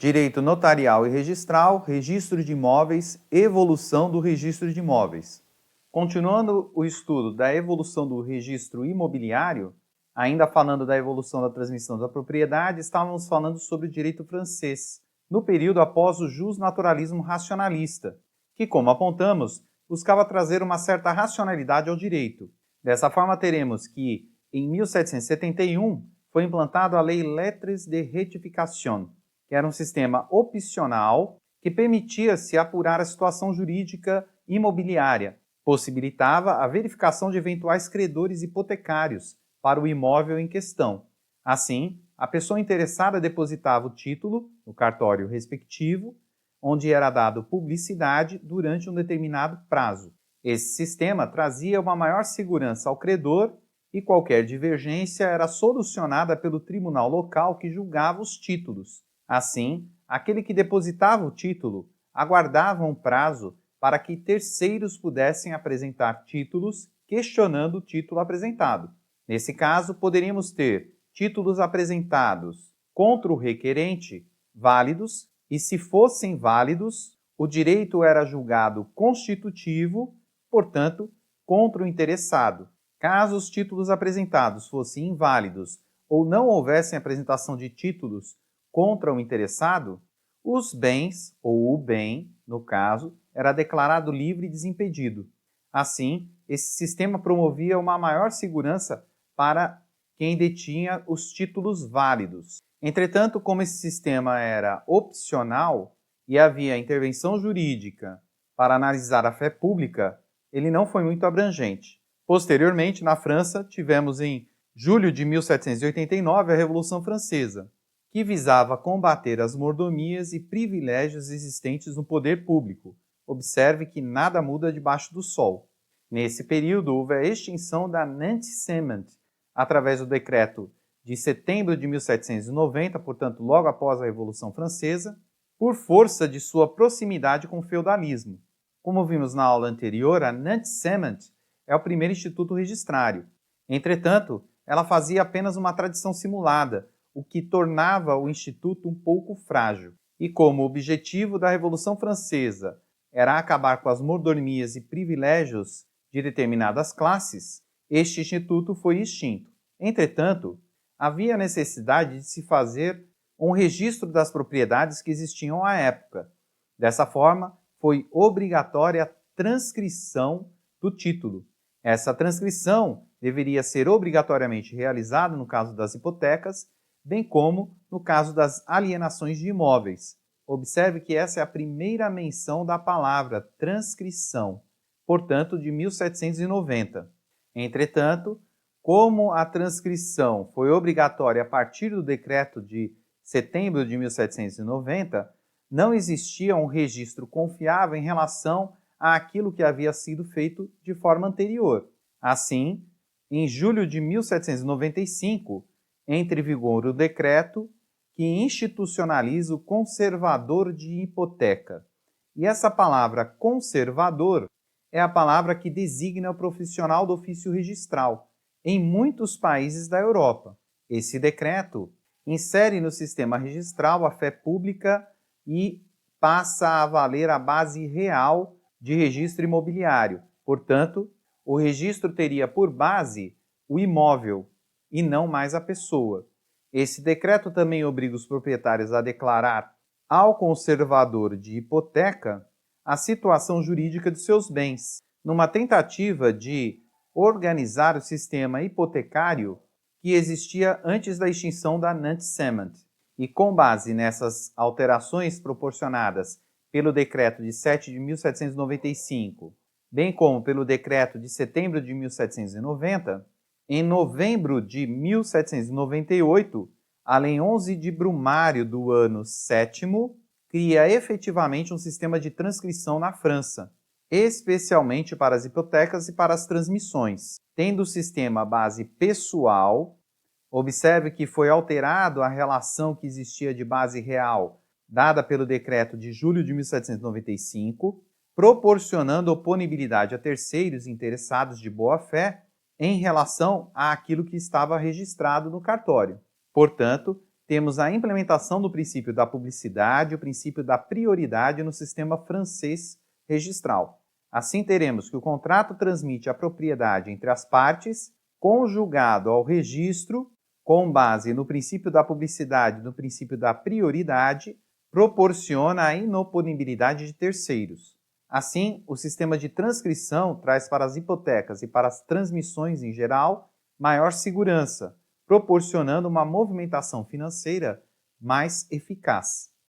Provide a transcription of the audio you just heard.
Direito notarial e registral, registro de imóveis, evolução do registro de imóveis. Continuando o estudo da evolução do registro imobiliário, ainda falando da evolução da transmissão da propriedade, estávamos falando sobre o direito francês, no período após o justnaturalismo racionalista, que, como apontamos, buscava trazer uma certa racionalidade ao direito. Dessa forma, teremos que, em 1771, foi implantada a Lei Lettres de Retification, que era um sistema opcional que permitia-se apurar a situação jurídica imobiliária, possibilitava a verificação de eventuais credores hipotecários para o imóvel em questão. Assim, a pessoa interessada depositava o título no cartório respectivo, onde era dado publicidade durante um determinado prazo. Esse sistema trazia uma maior segurança ao credor e qualquer divergência era solucionada pelo tribunal local que julgava os títulos. Assim, aquele que depositava o título aguardava um prazo para que terceiros pudessem apresentar títulos questionando o título apresentado. Nesse caso, poderíamos ter títulos apresentados contra o requerente válidos e, se fossem válidos, o direito era julgado constitutivo, portanto, contra o interessado. Caso os títulos apresentados fossem inválidos ou não houvessem apresentação de títulos contra o interessado, os bens, ou o bem, no caso, era declarado livre e desimpedido. Assim, esse sistema promovia uma maior segurança para quem detinha os títulos válidos. Entretanto, como esse sistema era opcional e havia intervenção jurídica para analisar a fé pública, ele não foi muito abrangente. Posteriormente, na França, tivemos em julho de 1789 a Revolução Francesa, que visava combater as mordomias e privilégios existentes no poder público. Observe que nada muda debaixo do sol. Nesse período, houve a extinção da Nantes-Saint, através do decreto de setembro de 1790, portanto, logo após a Revolução Francesa, por força de sua proximidade com o feudalismo. Como vimos na aula anterior, a Nantes-Saint é o primeiro instituto registrário. Entretanto, ela fazia apenas uma tradição simulada, o que tornava o Instituto um pouco frágil. E como o objetivo da Revolução Francesa era acabar com as mordomias e privilégios de determinadas classes, este instituto foi extinto. Entretanto, havia necessidade de se fazer um registro das propriedades que existiam à época. Dessa forma, foi obrigatória a transcrição do título. Essa transcrição deveria ser obrigatoriamente realizada no caso das hipotecas, bem como no caso das alienações de imóveis. Observe que essa é a primeira menção da palavra transcrição, portanto, de 1790. Entretanto, como a transcrição foi obrigatória a partir do decreto de setembro de 1790, não existia um registro confiável em relação àquilo que havia sido feito de forma anterior. Assim, em julho de 1795, entra em vigor o decreto que institucionaliza o conservador de hipoteca. E essa palavra conservador é a palavra que designa o profissional do ofício registral em muitos países da Europa. Esse decreto insere no sistema registral a fé pública e passa a valer a base real de registro imobiliário. Portanto, o registro teria por base o imóvel e não mais a pessoa. Esse decreto também obriga os proprietários a declarar ao conservador de hipoteca a situação jurídica de seus bens, numa tentativa de organizar o sistema hipotecário que existia antes da extinção da Nantes-Saint. E com base nessas alterações proporcionadas pelo decreto de 7 de 1795, bem como pelo decreto de setembro de 1790, em novembro de 1798, a Lei 11 de Brumário do ano 7º cria efetivamente um sistema de transcrição na França, especialmente para as hipotecas e para as transmissões. Tendo o sistema base pessoal, observe que foi alterado a relação que existia de base real, dada pelo decreto de julho de 1795, proporcionando oponibilidade a terceiros interessados de boa-fé em relação àquilo que estava registrado no cartório. Portanto, temos a implementação do princípio da publicidade e o princípio da prioridade no sistema francês registral. Assim, teremos que o contrato transmite a propriedade entre as partes, conjugado ao registro, com base no princípio da publicidade e no princípio da prioridade, proporciona a inoponibilidade de terceiros. Assim, o sistema de transcrição traz para as hipotecas e para as transmissões em geral maior segurança, proporcionando uma movimentação financeira mais eficaz.